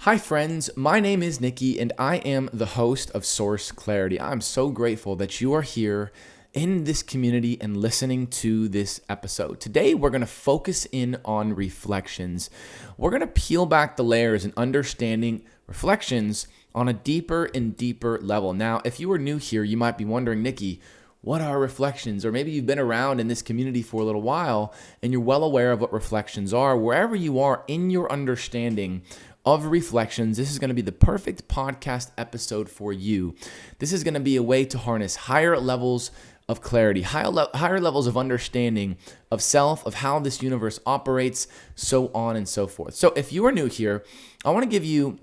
Hi friends, my name is Nikki and I am the host of Source Clarity. I'm so grateful that you are here in this community and listening to this episode. Today we're going to focus in on reflections. We're going to peel back the layers and understanding reflections on a deeper and deeper level. Now, if you are new here, you might be wondering, Nikki, what are reflections? Or maybe you've been around in this community for a little while and you're well aware of what reflections are. Wherever you are in your understanding of reflections, this is going to be the perfect podcast episode for you. This is going to be a way to harness higher levels of clarity, higher levels of understanding of self, of how this universe operates, so on and so forth. So if you are new here, I want to give you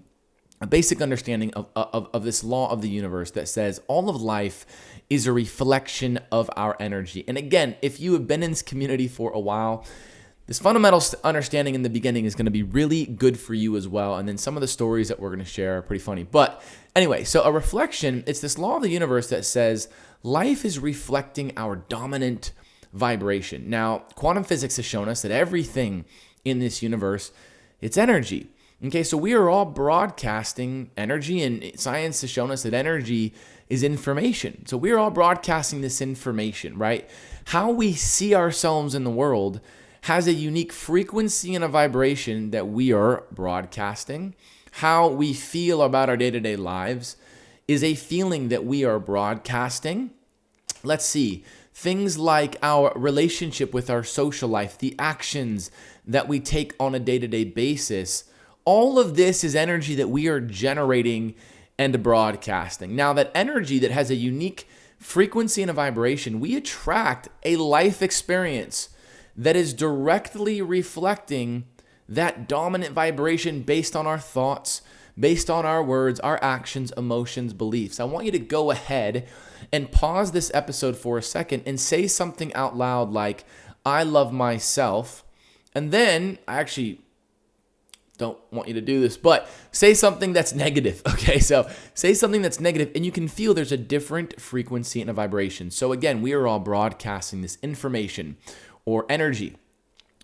a basic understanding of this law of the universe that says all of life is a reflection of our energy. And again, if you have been in this community for a while, this fundamental understanding in the beginning is going to be really good for you as well. And then some of the stories that we're going to share are pretty funny. But anyway, so a reflection, it's this law of the universe that says life is reflecting our dominant vibration. Now, quantum physics has shown us that everything in this universe, it's energy. Okay, so we are all broadcasting energy, and science has shown us that energy is information. So we are all broadcasting this information, right? How we see ourselves in the world has a unique frequency and a vibration that we are broadcasting. How we feel about our day-to-day lives is a feeling that we are broadcasting. Let's see, things like our relationship with our social life, the actions that we take on a day-to-day basis, all of this is energy that we are generating and broadcasting. Now, that energy that has a unique frequency and a vibration, we attract a life experience that is directly reflecting that dominant vibration based on our thoughts, based on our words, our actions, emotions, beliefs. I want you to go ahead and pause this episode for a second and say something out loud like, I love myself. And then, I actually don't want you to do this, but say something that's negative, okay? So say something that's negative, and you can feel there's a different frequency and a vibration. So again, we are all broadcasting this information or energy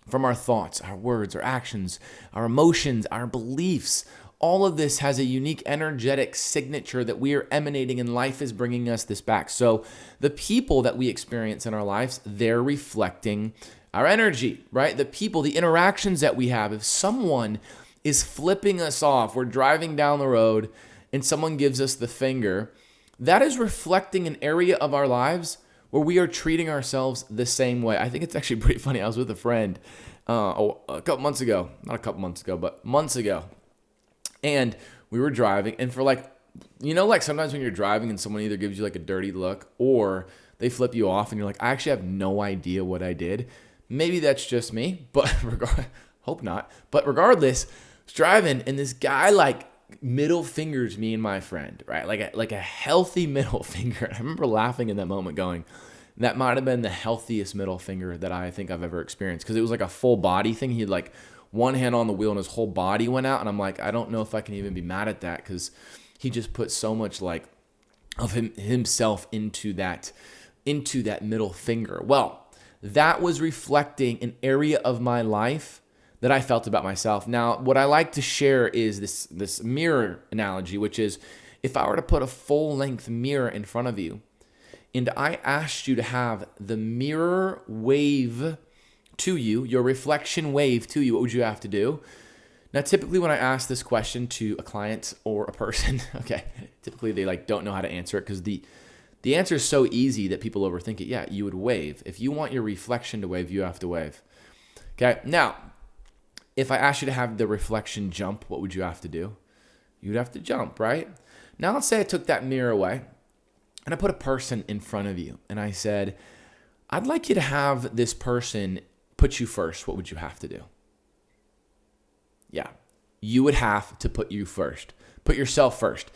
from our thoughts, our words, our actions, our emotions, our beliefs. All of this has a unique energetic signature that we are emanating, and life is bringing us this back. So the people that we experience in our lives, they're reflecting our energy, right? The people, the interactions that we have. If someone is flipping us off, we're driving down the road and someone gives us the finger, that is reflecting an area of our lives where we are treating ourselves the same way. I think it's actually pretty funny. I was with a friend a couple months ago, not a couple months ago, but months ago. And we were driving, and for like sometimes when you're driving and someone either gives you like a dirty look or they flip you off and you're like, I actually have no idea what I did. Maybe that's just me, but hope not. But regardless, I was driving and this guy like middle fingers me and my friend, right? Like a healthy middle finger. I remember laughing in that moment going, that might have been the healthiest middle finger that I think I've ever experienced, because it was like a full body thing. He had like one hand on the wheel and his whole body went out. And I'm like, I don't know if I can even be mad at that, because he just put so much like of himself into that middle finger. Well, that was reflecting an area of my life that I felt about myself. Now, what I like to share is this mirror analogy, which is if I were to put a full-length mirror in front of you and I asked you to have the mirror wave to you, your reflection wave to you, what would you have to do? Now, typically when I ask this question to a client or a person, okay, typically they like don't know how to answer it because the answer is so easy that people overthink it. Yeah, you would wave. If you want your reflection to wave, you have to wave. Okay, now, if I asked you to have the reflection jump, what would you have to do? You'd have to jump, right? Now let's say I took that mirror away and I put a person in front of you and I said, I'd like you to have this person put you first. What would you have to do? Yeah, you would have to put you first. Put yourself first.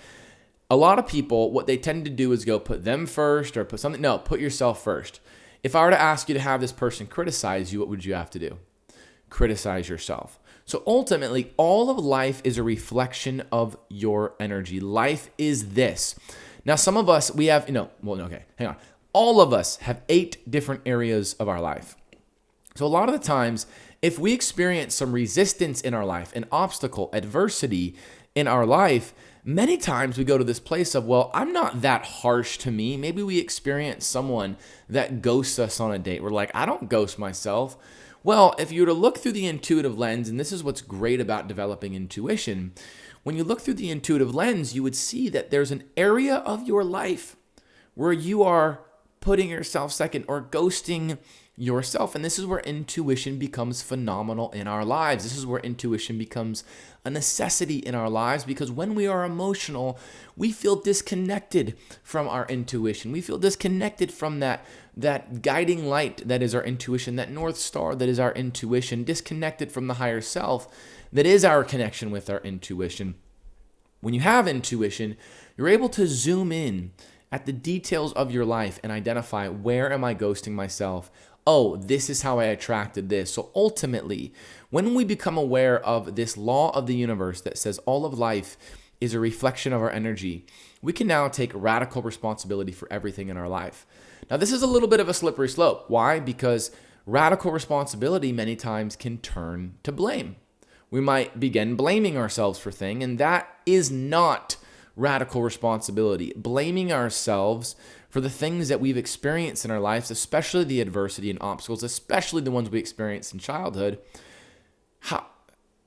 A lot of people, what they tend to do is go put them first or put something. No, put yourself first. If I were to ask you to have this person criticize you, what would you have to do? Criticize yourself. So ultimately, all of life is a reflection of your energy. Life is this. Now, some of us, we have, hang on. All of us have 8 different areas of our life. So a lot of the times, if we experience some resistance in our life, an obstacle, adversity, in our life, many times we go to this place of, well, I'm not that harsh to me. Maybe we experience someone that ghosts us on a date. We're like, I don't ghost myself. Well, if you were to look through the intuitive lens, and this is what's great about developing intuition, when you look through the intuitive lens, you would see that there's an area of your life where you are putting yourself second or ghosting yourself. And this is where intuition becomes phenomenal in our lives. This is where intuition becomes a necessity in our lives, because when we are emotional, we feel disconnected from our intuition. We feel disconnected from that guiding light that is our intuition, that North Star that is our intuition, disconnected from the higher self that is our connection with our intuition. When you have intuition, you're able to zoom in at the details of your life and identify, where am I ghosting myself? Oh, this is how I attracted this. So ultimately, when we become aware of this law of the universe that says all of life is a reflection of our energy, we can now take radical responsibility for everything in our life. Now, this is a little bit of a slippery slope. Why? Because radical responsibility many times can turn to blame. We might begin blaming ourselves for things, and that is not radical responsibility. Blaming ourselves for the things that we've experienced in our lives, especially the adversity and obstacles, especially the ones we experienced in childhood.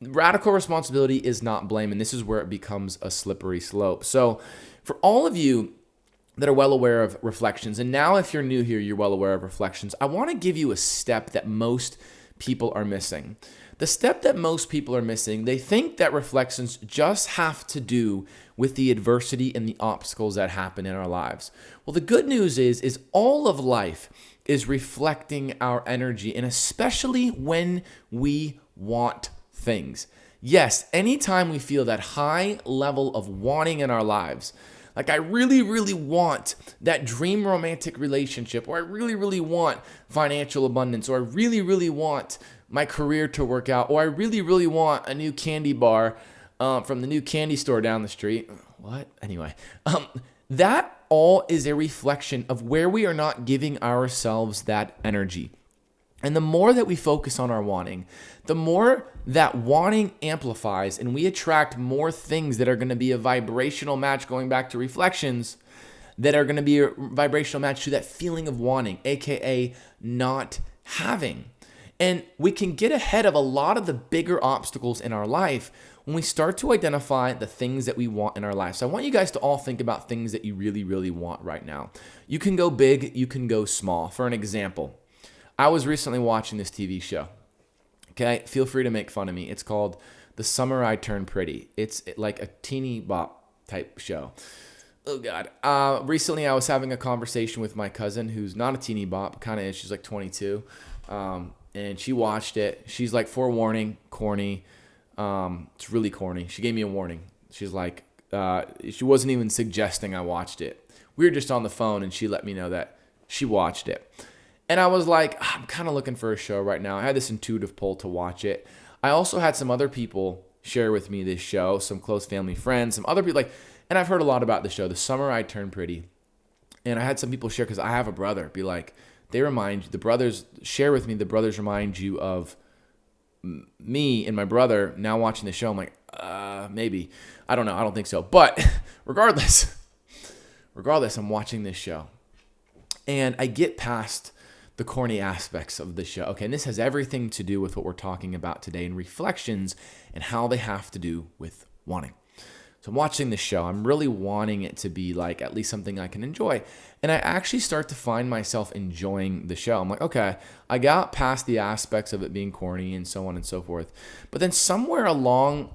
Radical responsibility is not blame, and this is where it becomes a slippery slope. So for all of you that are well aware of reflections, and now if you're new here, you're well aware of reflections, I want to give you a step that most people are missing. The step that most people are missing, they think that reflections just have to do with the adversity and the obstacles that happen in our lives. Well, the good news is all of life is reflecting our energy, and especially when we want things. Yes, anytime we feel that high level of wanting in our lives, like I really, really want that dream romantic relationship, or I really, really want financial abundance, or I really, really want my career to work out, or I really, really want a new candy bar from the new candy store down the street. What? Anyway, that all is a reflection of where we are not giving ourselves that energy. And the more that we focus on our wanting, the more that wanting amplifies, and we attract more things that are going to be a vibrational match, going back to reflections, that are going to be a vibrational match to that feeling of wanting, aka not having. And we can get ahead of a lot of the bigger obstacles in our life when we start to identify the things that we want in our life. So I want you guys to all think about things that you really, really want right now. You can go big, you can go small. For an example, I was recently watching this TV show. Okay, feel free to make fun of me. It's called The Summer I Turned Pretty. It's like a teeny bop type show. Oh God. Recently I was having a conversation with my cousin who's not a teeny bop, kind of is. She's like 22. And she watched it. She's like, forewarning, corny. It's really corny. She gave me a warning. She's like, she wasn't even suggesting I watched it. We were just on the phone and she let me know that she watched it. And I was like, I'm kind of looking for a show right now. I had this intuitive pull to watch it. I also had some other people share with me this show, some close family friends, some other people and I've heard a lot about the show, The Summer I Turned Pretty. And I had some people share, because I have a brother, be like, they remind you, the brothers share with me, the brothers remind you of me and my brother now watching the show. I'm like, maybe. I don't know. I don't think so. But regardless, I'm watching this show. And I get past the corny aspects of the show. Okay, and this has everything to do with what we're talking about today, and reflections and how they have to do with wanting. So I'm watching this show. I'm really wanting it to be like at least something I can enjoy. And I actually start to find myself enjoying the show. I'm like, okay, I got past the aspects of it being corny and so on and so forth. But then somewhere along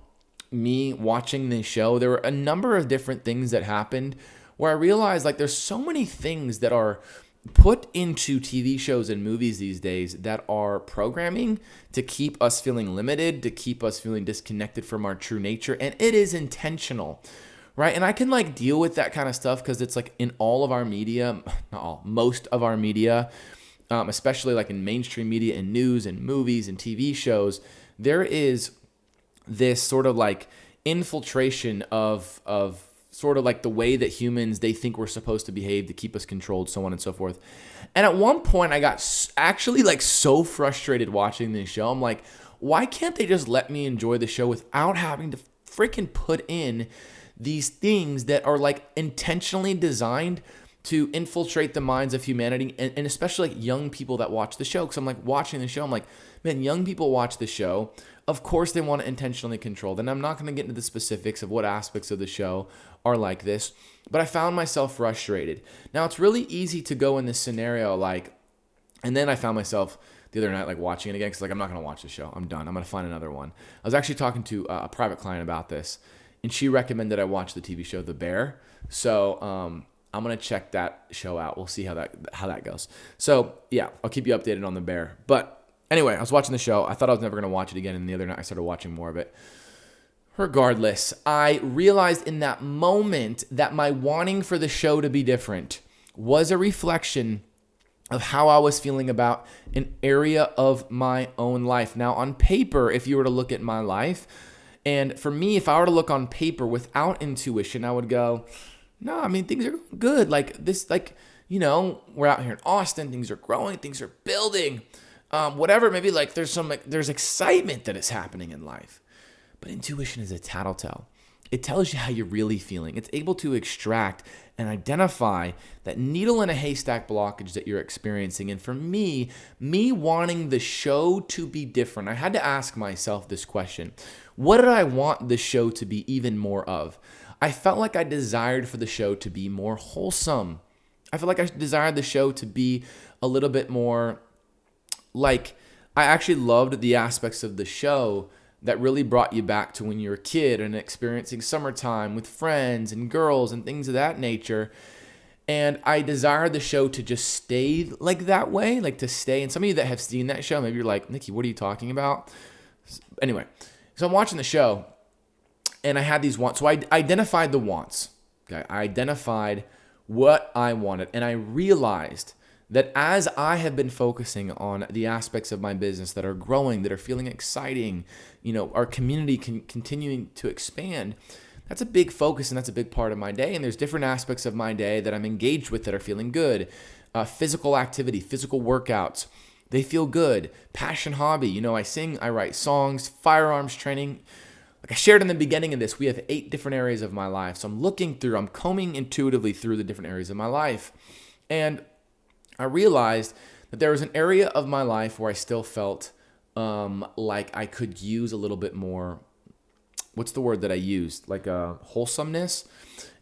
me watching this show, there were a number of different things that happened where I realized like there's so many things that are put into TV shows and movies these days that are programming to keep us feeling limited, to keep us feeling disconnected from our true nature. And it is intentional, right? And I can like deal with that kind of stuff because it's like in all of our media, not all, most of our media, especially like in mainstream media and news and movies and TV shows, there is this sort of like infiltration of sort of like the way that humans, they think we're supposed to behave to keep us controlled, so on and so forth. And at one point I got actually like so frustrated watching this show. I'm like, why can't they just let me enjoy the show without having to freaking put in these things that are like intentionally designed to infiltrate the minds of humanity, and especially like young people that watch the show. Because I'm like watching the show, I'm like, man, young people watch the show. Of course they want to intentionally control. And I'm not going to get into the specifics of what aspects of the show are like this, but I found myself frustrated. Now, it's really easy to go in this scenario like, and then I found myself the other night like watching it again because like I'm not going to watch the show. I'm done. I'm going to find another one. I was actually talking to a private client about this, and she recommended I watch the TV show The Bear. So I'm going to check that show out. We'll see how that goes. So yeah, I'll keep you updated on The Bear. But anyway, I was watching the show. I thought I was never going to watch it again. And the other night I started watching more of it. Regardless, I realized in that moment that my wanting for the show to be different was a reflection of how I was feeling about an area of my own life. Now, on paper, if you were to look at my life, and for me, if I were to look on paper without intuition, I would go, no, I mean, things are good. Like this, like, you know, we're out here in Austin, things are growing, things are building, whatever, maybe like there's excitement that is happening in life. But intuition is a tattletale. It tells you how you're really feeling. It's able to extract and identify that needle in a haystack blockage that you're experiencing. And for me wanting the show to be different, I had to ask myself this question. What did I want the show to be even more of? I felt like I desired for the show to be more wholesome. I felt like I desired the show to be a little bit more like, I actually loved the aspects of the show that really brought you back to when you were a kid and experiencing summertime with friends and girls and things of that nature. And I desired the show to just stay like that way, like to stay. And some of you that have seen that show, maybe you're like, Nikki, what are you talking about? Anyway, so I'm watching the show and I had these wants. So I identified the wants. Okay, I identified what I wanted, and I realized that as I have been focusing on the aspects of my business that are growing, that are feeling exciting, you know, our community continuing to expand, that's a big focus and that's a big part of my day. And there's different aspects of my day that I'm engaged with that are feeling good. Physical activity, physical workouts, they feel good. Passion, hobby, you know, I sing, I write songs, firearms training. Like I shared in the beginning of this, we have 8 different areas of my life. So I'm combing intuitively through the different areas of my life. And I realized that there was an area of my life where I still felt like I could use a little bit more, what's the word that I used? Like a wholesomeness.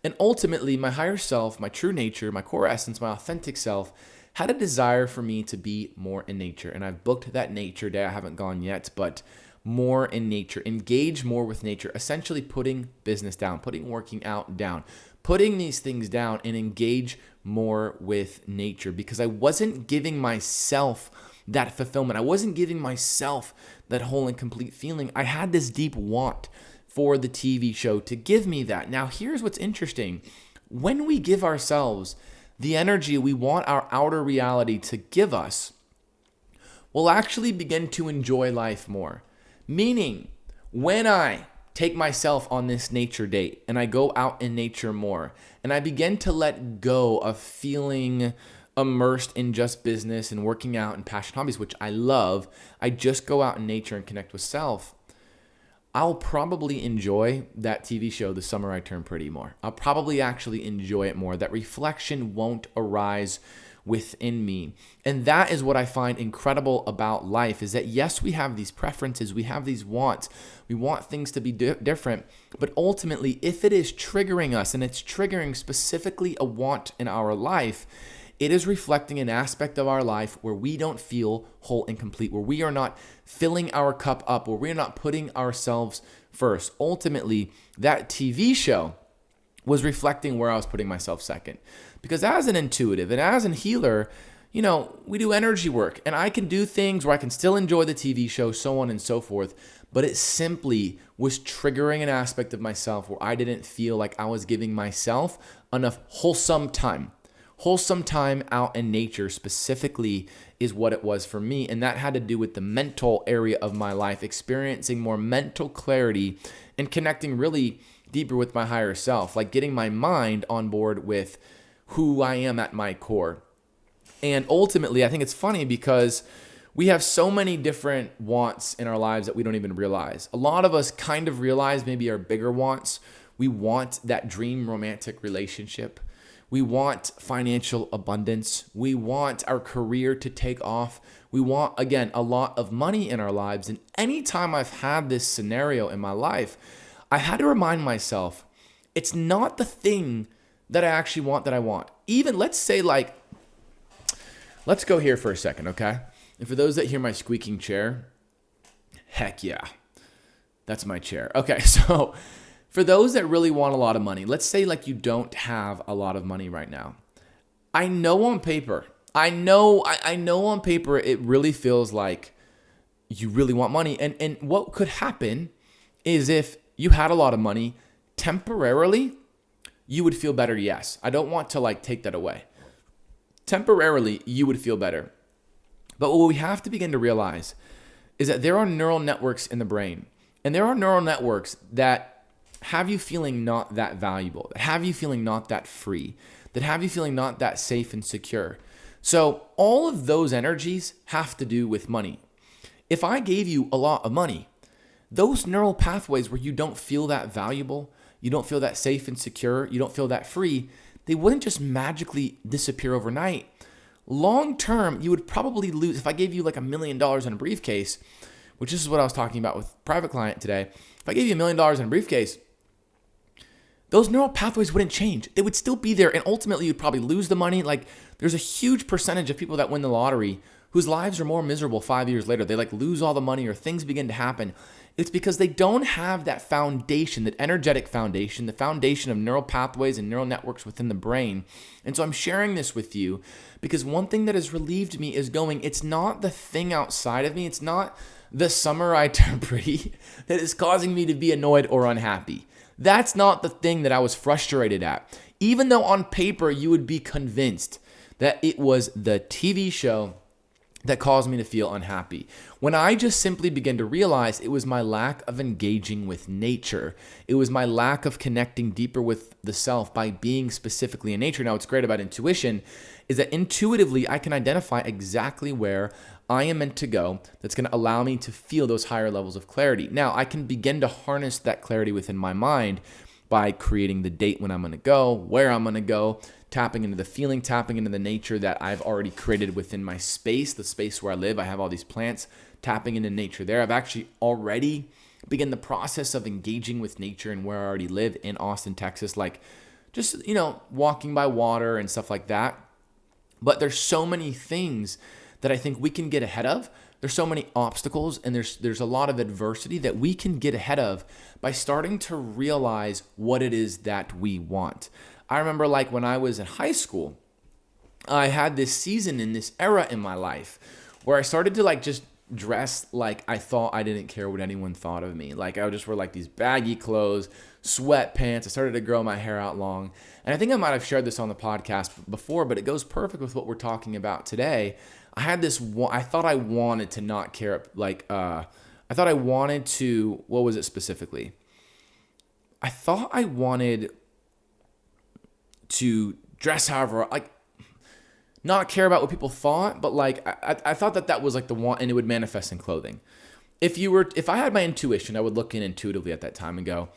And ultimately, my higher self, my true nature, my core essence, my authentic self had a desire for me to be more in nature. And I've booked that nature day. I haven't gone yet, but more in nature, engage more with nature, essentially putting business down, putting working out down, putting these things down and engage more with nature, because I wasn't giving myself that fulfillment. I wasn't giving myself that whole and complete feeling. I had this deep want for the TV show to give me that. Now, here's what's interesting. When we give ourselves the energy we want our outer reality to give us, we'll actually begin to enjoy life more. Meaning, when I take myself on this nature date and I go out in nature more and I begin to let go of feeling immersed in just business and working out and passion hobbies, which I love, I just go out in nature and connect with self, I'll probably enjoy that TV show, The Summer I Turned Pretty, more. I'll probably actually enjoy it more. That reflection won't arise within me. And that is what I find incredible about life, is that yes, we have these preferences, we have these wants, we want things to be different, but ultimately, if it is triggering us, and it's triggering specifically a want in our life, it is reflecting an aspect of our life where we don't feel whole and complete, where we are not filling our cup up, where we're not putting ourselves first. Ultimately, that TV show was reflecting where I was putting myself second. Because as an intuitive and as a healer, you know, we do energy work, and I can do things where I can still enjoy the TV show, so on and so forth, but it simply was triggering an aspect of myself where I didn't feel like I was giving myself enough wholesome time. Wholesome time out in nature specifically is what it was for me. And that had to do with the mental area of my life, experiencing more mental clarity and connecting really deeper with my higher self, like getting my mind on board with who I am at my core. And ultimately, I think it's funny because We have so many different wants in our lives that we don't even realize. A lot of us kind of realize maybe our bigger wants. We want that dream romantic relationship. We want financial abundance. We want our career to take off. We want, again, a lot of money in our lives. And anytime I've had this scenario in my life, I had to remind myself, it's not the thing that I actually want that I want. Even let's say let's go here for a second, okay? And for those that hear my squeaking chair, heck yeah, that's my chair. Okay, so for those that really want a lot of money, let's say you don't have a lot of money right now. I know on paper it really feels like you really want money. And what could happen is if you had a lot of money, temporarily, you would feel better, yes. I don't want to take that away. Temporarily, you would feel better. But what we have to begin to realize is that there are neural networks in the brain. And there are neural networks that have you feeling not that valuable, that have you feeling not that free, that have you feeling not that safe and secure. So all of those energies have to do with money. If I gave you a lot of money, those neural pathways where you don't feel that valuable, you don't feel that safe and secure, you don't feel that free, they wouldn't just magically disappear overnight. Long term, you would probably lose. If I gave you $1 million in a briefcase, which is what I was talking about with private client today, if I gave you $1 million in a briefcase, those neural pathways wouldn't change. They would still be there, and ultimately you'd probably lose the money. There's a huge percentage of people that win the lottery whose lives are more miserable 5 years later. They lose all the money or things begin to happen. It's because they don't have that foundation, that energetic foundation, the foundation of neural pathways and neural networks within the brain. And so I'm sharing this with you because one thing that has relieved me is it's not the thing outside of me. It's not the summer I turned pretty that is causing me to be annoyed or unhappy. That's not the thing that I was frustrated at. Even though on paper you would be convinced that it was the TV show that caused me to feel unhappy. When I just simply began to realize it was my lack of engaging with nature. It was my lack of connecting deeper with the self by being specifically in nature. Now, what's great about intuition is that intuitively I can identify exactly where I am meant to go that's going to allow me to feel those higher levels of clarity. Now, I can begin to harness that clarity within my mind by creating the date when I'm going to go, where I'm going to go, tapping into the feeling, tapping into the nature that I've already created within my space, the space where I live. I have all these plants, tapping into nature there. I've actually already begun the process of engaging with nature and where I already live in Austin, Texas, just, walking by water and stuff like that. But there's so many things that I think we can get ahead of. There's so many obstacles and there's a lot of adversity that we can get ahead of by starting to realize what it is that we want. I remember when I was in high school, I had this season in this era in my life where I started to just dress like I thought I didn't care what anyone thought of me. I would just wear these baggy clothes, sweatpants. I started to grow my hair out long. And I think I might have shared this on the podcast before, but it goes perfect with what we're talking about today. I had I thought I wanted to not care. I thought I wanted to, what was it specifically? I thought I wanted to dress however, not care about what people thought, but I thought that was the want, and it would manifest in clothing. If I had my intuition, I would look in intuitively at that time and go,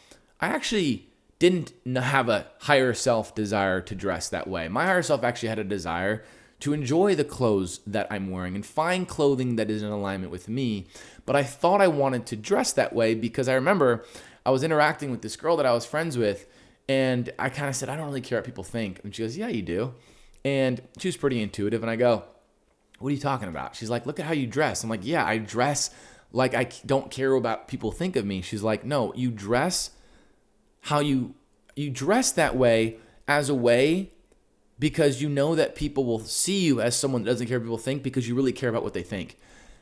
I actually didn't have a higher self desire to dress that way. My higher self actually had a desire to enjoy the clothes that I'm wearing and find clothing that is in alignment with me. But I thought I wanted to dress that way because I remember I was interacting with this girl that I was friends with, and I kind of said, I don't really care what people think. And she goes, yeah, you do. And she was pretty intuitive. And I go, what are you talking about? She's like, look at how you dress. I'm like, yeah, I dress like I don't care about people think of me. She's like, no, you dress how you dress that way as a way because you know that people will see you as someone that doesn't care what people think because you really care about what they think.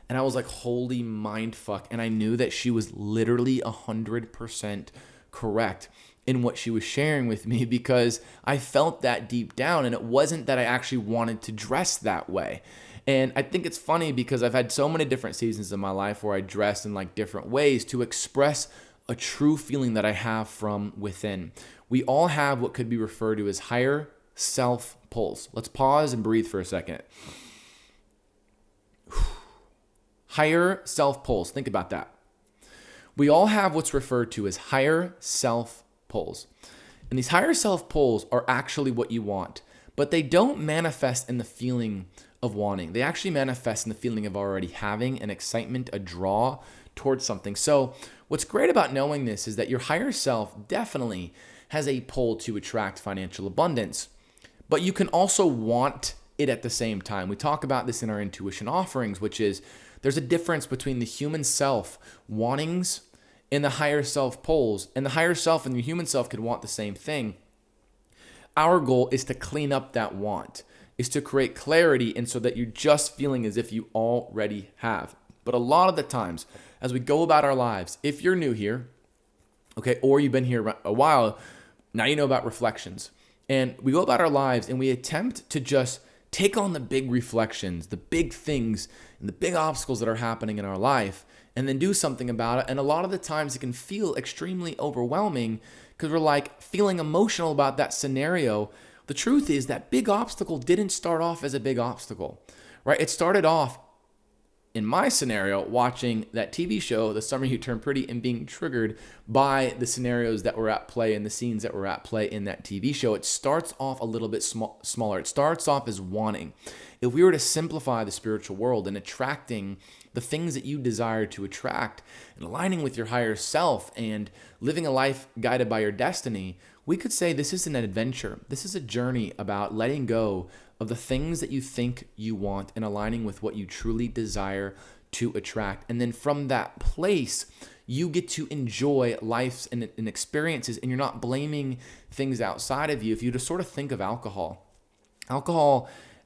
And I was like, holy mind fuck. And I knew that she was literally 100% correct in what she was sharing with me because I felt that deep down, and it wasn't that I actually wanted to dress that way. And I think it's funny because I've had so many different seasons in my life where I dressed in different ways to express a true feeling that I have from within. We all have what could be referred to as higher self pulse. Let's pause and breathe for a second. Higher self pulls. Think about that. We all have what's referred to as higher self pulls. And these higher self pulls are actually what you want, but they don't manifest in the feeling of wanting. They actually manifest in the feeling of already having an excitement, a draw towards something. So what's great about knowing this is that your higher self definitely has a pull to attract financial abundance, but you can also want it at the same time. We talk about this in our intuition offerings, which is there's a difference between the human self wantings and the higher self pulls, and the higher self and the human self could want the same thing. Our goal is to clean up that want, is to create clarity, and so that you're just feeling as if you already have. But a lot of the times, as we go about our lives, if you're new here, okay, or you've been here a while, now you know about reflections. And we go about our lives and we attempt to just take on the big reflections, the big things, and the big obstacles that are happening in our life, and then do something about it. And a lot of the times it can feel extremely overwhelming because we're like feeling emotional about that scenario. The truth is that big obstacle didn't start off as a big obstacle, right? It started off, in my scenario, watching that TV show, The Summer You Turned Pretty, and being triggered by the scenarios that were at play and the scenes that were at play in that TV show. It starts off a little bit smaller. It starts off as wanting. If we were to simplify the spiritual world and attracting the things that you desire to attract and aligning with your higher self and living a life guided by your destiny, we could say this is an adventure. This is a journey about letting go of the things that you think you want and aligning with what you truly desire to attract. And then from that place, you get to enjoy life and experiences, and you're not blaming things outside of you. If you just sort of think of alcohol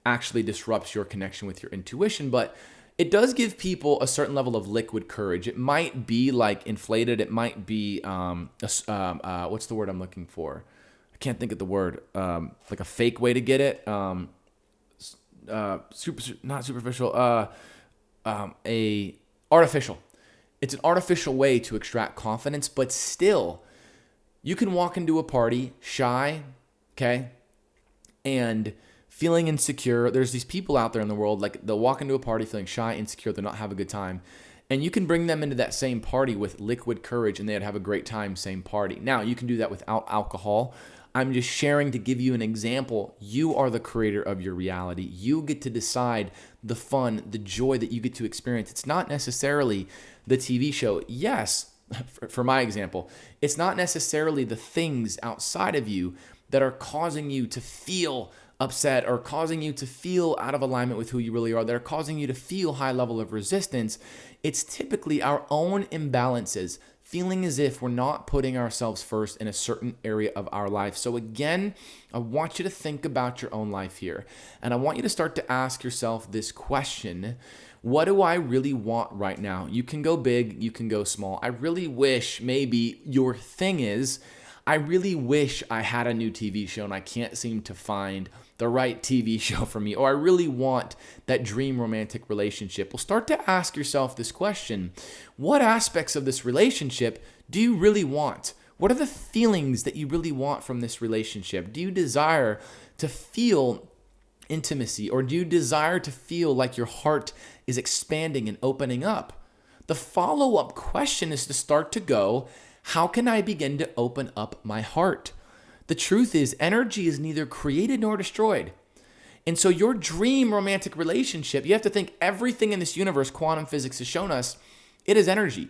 actually disrupts your connection with your intuition, but it does give people a certain level of liquid courage. It might be like inflated. It might be, what's the word I'm looking for? I can't think of the word. Like a fake way to get it. Not superficial. Artificial. It's an artificial way to extract confidence, but still, you can walk into a party shy, okay, and feeling insecure. There's these people out there in the world, like they'll walk into a party feeling shy, insecure, they'll not have a good time. And you can bring them into that same party with liquid courage and they'd have a great time, same party. Now, you can do that without alcohol. I'm just sharing to give you an example. You are the creator of your reality. You get to decide the fun, the joy that you get to experience. It's not necessarily the TV show. Yes, for my example, it's not necessarily the things outside of you that are causing you to feel upset or causing you to feel out of alignment with who you really are, that are causing you to feel high level of resistance. It's typically our own imbalances, feeling as if we're not putting ourselves first in a certain area of our life. So again, I want you to think about your own life here. And I want you to start to ask yourself this question: what do I really want right now? You can go big, you can go small. I really wish, maybe your thing is, I really wish I had a new TV show and I can't seem to find the right TV show for me, or I really want that dream romantic relationship. Well, start to ask yourself this question: what aspects of this relationship do you really want? What are the feelings that you really want from this relationship? Do you desire to feel intimacy, or do you desire to feel like your heart is expanding and opening up? The follow-up question is to start to go, how can I begin to open up my heart? The truth is, energy is neither created nor destroyed. And so your dream romantic relationship, you have to think everything in this universe, quantum physics has shown us, it is energy.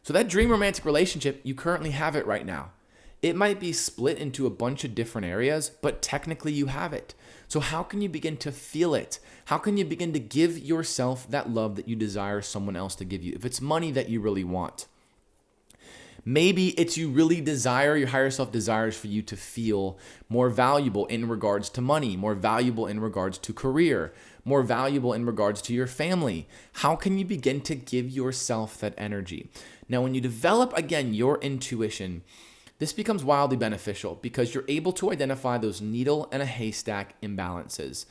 So that dream romantic relationship, you currently have it right now. It might be split into a bunch of different areas, but technically you have it. So how can you begin to feel it? How can you begin to give yourself that love that you desire someone else to give you? If it's money that you really want, maybe it's you really desire, your higher self desires for you to feel more valuable in regards to money, more valuable in regards to career, more valuable in regards to your family. How can you begin to give yourself that energy? Now, when you develop, again, your intuition, this becomes wildly beneficial because you're able to identify those needle and a haystack imbalances.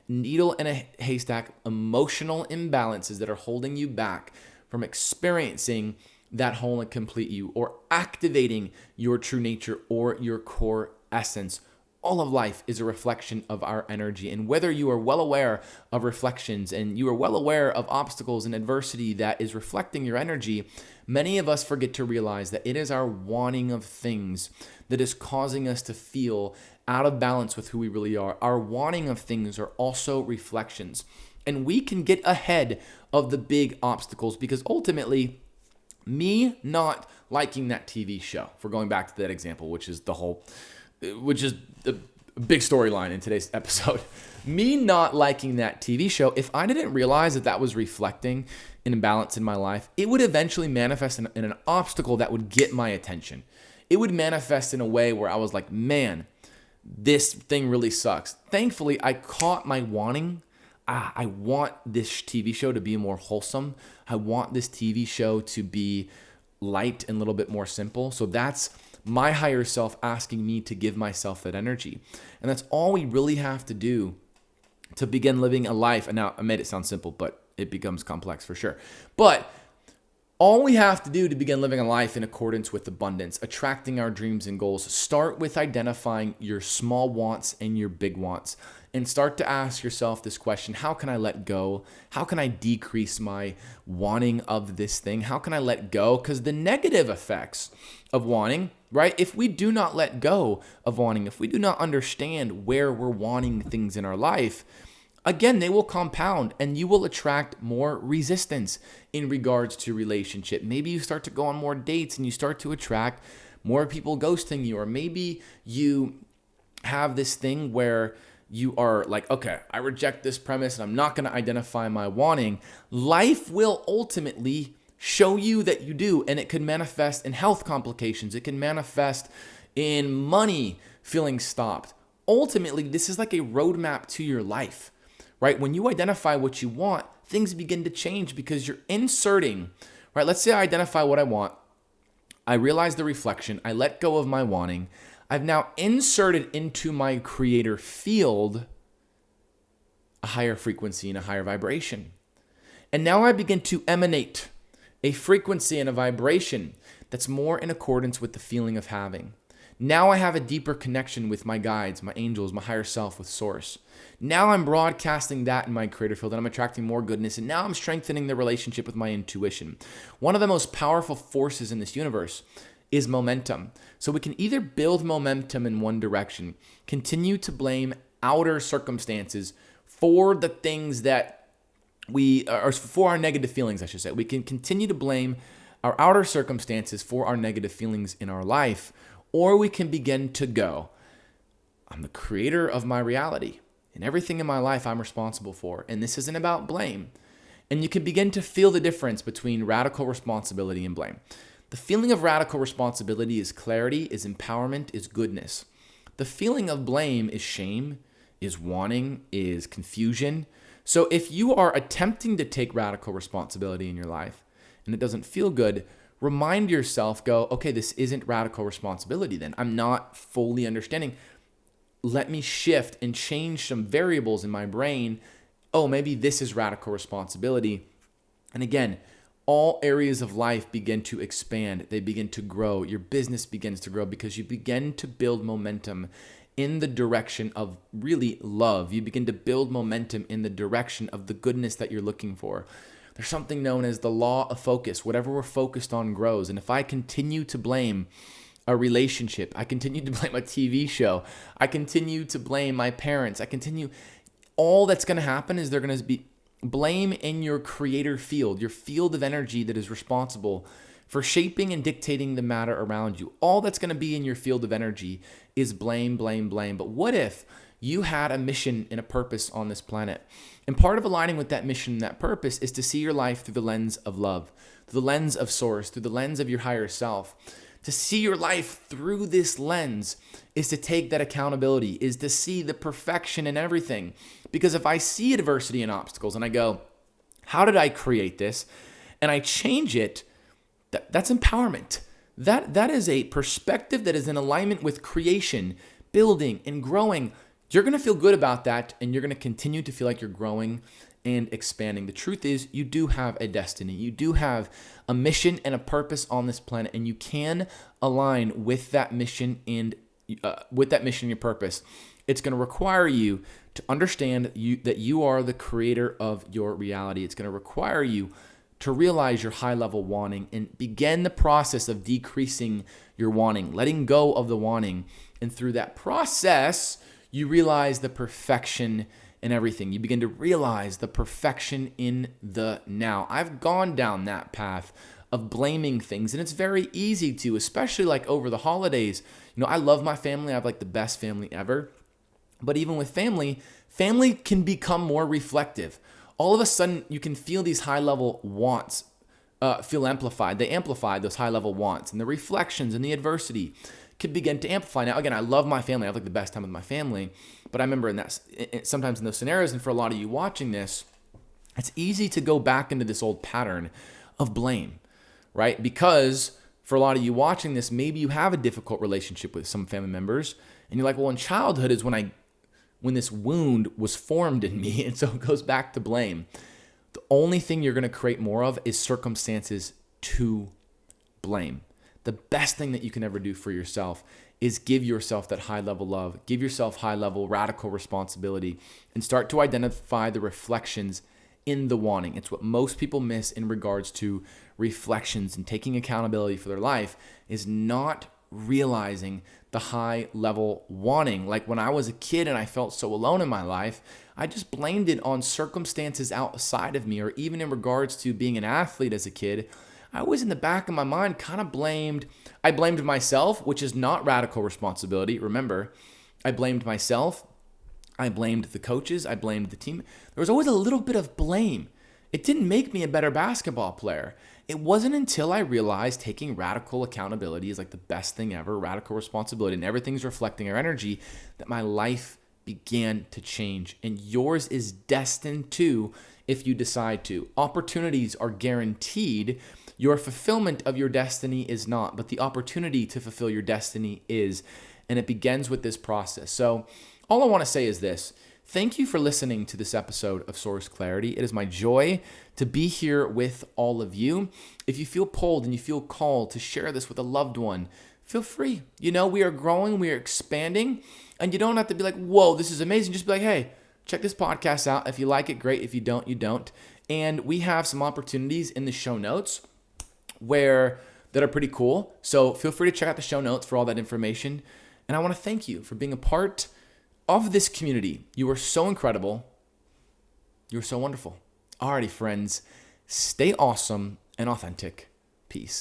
Needle and a haystack emotional imbalances that are holding you back from experiencing that whole and complete you, or activating your true nature or your core essence. all of life is a reflection of our energy. And whether you are well aware of reflections and you are well aware of obstacles and adversity that is reflecting your energy, many of us forget to realize that it is our wanting of things that is causing us to feel out of balance with who we really are. Our wanting of things are also reflections. And we can get ahead of the big obstacles because ultimately, me not liking that TV show, if we're going back to that example, which is the big storyline in today's episode, me not liking that TV show, if I didn't realize that that was reflecting an imbalance in my life, it would eventually manifest in an obstacle that would get my attention. It would manifest in a way where I was like, man, this thing really sucks. Thankfully, I caught my wanting. I want this TV show to be more wholesome. I want this TV show to be light and a little bit more simple. So that's my higher self asking me to give myself that energy. And that's all we really have to do to begin living a life. And now I made it sound simple, but it becomes complex for sure. But all we have to do to begin living a life in accordance with abundance, attracting our dreams and goals, start with identifying your small wants and your big wants. And start to ask yourself this question: how can I let go? How can I decrease my wanting of this thing? How can I let go? Because the negative effects of wanting, right? If we do not let go of wanting, if we do not understand where we're wanting things in our life, again, they will compound and you will attract more resistance in regards to relationship. Maybe you start to go on more dates and you start to attract more people ghosting you. Or maybe you have this thing where you are like, okay, I reject this premise and I'm not going to identify my wanting. Life will ultimately show you that you do, and it can manifest in health complications. It can manifest in money feeling stopped. Ultimately, this is like a roadmap to your life, right? When you identify what you want, things begin to change because you're inserting, right? Let's say I identify what I want. I realize the reflection. I let go of my wanting. I've now inserted into my creator field a higher frequency and a higher vibration. And now I begin to emanate a frequency and a vibration that's more in accordance with the feeling of having. Now I have a deeper connection with my guides, my angels, my higher self, with source. Now I'm broadcasting that in my creator field and I'm attracting more goodness. And now I'm strengthening the relationship with my intuition. One of the most powerful forces in this universe is momentum. So we can either build momentum in one direction, continue to blame outer circumstances for the things that or for our negative feelings, I should say. We can continue to blame our outer circumstances for our negative feelings in our life, or we can begin to go, I'm the creator of my reality, and everything in my life I'm responsible for, and this isn't about blame. And you can begin to feel the difference between radical responsibility and blame. The feeling of radical responsibility is clarity, is empowerment, is goodness. The feeling of blame is shame, is wanting, is confusion. So if you are attempting to take radical responsibility in your life and it doesn't feel good, remind yourself, go, okay, this isn't radical responsibility then. I'm not fully understanding. Let me shift and change some variables in my brain. Oh, maybe this is radical responsibility. And again, all areas of life begin to expand. They begin to grow. Your business begins to grow because you begin to build momentum in the direction of really love. You begin to build momentum in the direction of the goodness that you're looking for. There's something known as the law of focus. Whatever we're focused on grows. And if I continue to blame a relationship, I continue to blame a TV show, I continue to blame my parents, all that's going to happen is they're going to be blame in your creator field, your field of energy that is responsible for shaping and dictating the matter around you. All that's going to be in your field of energy is blame, blame, blame. But what if you had a mission and a purpose on this planet? And part of aligning with that mission and that purpose is to see your life through the lens of love, through the lens of source, through the lens of your higher self. To see your life through this lens is to take that accountability, is to see the perfection in everything. Because if I see adversity and obstacles and I go, how did I create this? And I change it, that's empowerment. That is a perspective that is in alignment with creation, building, and growing. You're going to feel good about that, and you're going to continue to feel like you're growing and expanding. The truth is, you do have a destiny. You do have a mission and a purpose on this planet, and you can align with that mission and with that mission and your purpose, it's going to require you to understand that you are the creator of your reality. It's going to require you to realize your high level wanting and begin the process of decreasing your wanting, letting go of the wanting. And through that process, you realize the perfection in everything. You begin to realize the perfection in the now. I've gone down that path of blaming things, and it's very easy to, especially like over the holidays. I love my family. I have like the best family ever. But even with family can become more reflective. All of a sudden, you can feel these high-level wants feel amplified. They amplify those high-level wants, and the reflections and the adversity could begin to amplify. Now, again, I love my family. I have like the best time with my family. But I remember sometimes in those scenarios, and for a lot of you watching this, it's easy to go back into this old pattern of blame, right? Because for a lot of you watching this, maybe you have a difficult relationship with some family members, and you're like, well, in childhood is when this wound was formed in me, and so it goes back to blame. The only thing you're going to create more of is circumstances to blame. The best thing that you can ever do for yourself is give yourself that high level love, give yourself high level radical responsibility, and start to identify the reflections in the wanting. It's what most people miss in regards to reflections and taking accountability for their life, is not realizing the high level wanting. Like when I was a kid and I felt so alone in my life, I just blamed it on circumstances outside of me, or even in regards to being an athlete as a kid. I was in the back of my mind kind of I blamed myself, which is not radical responsibility. Remember, I blamed myself. I blamed the coaches. I blamed the team. There was always a little bit of blame. It didn't make me a better basketball player. It wasn't until I realized taking radical accountability is like the best thing ever, radical responsibility, and everything's reflecting our energy, that my life began to change. And yours is destined to, if you decide to. Opportunities are guaranteed. Your fulfillment of your destiny is not, but the opportunity to fulfill your destiny is. And it begins with this process. So all I want to say is this. Thank you for listening to this episode of Source Clarity. It is my joy to be here with all of you. If you feel pulled and you feel called to share this with a loved one, feel free. We are growing, we are expanding, and you don't have to be like, whoa, this is amazing. Just be like, hey, check this podcast out. If you like it, great. If you don't, you don't. And we have some opportunities in the show notes that are pretty cool. So feel free to check out the show notes for all that information. And I want to thank you for being a part of this community. You are so incredible. You're so wonderful. Alrighty, friends, stay awesome and authentic. Peace.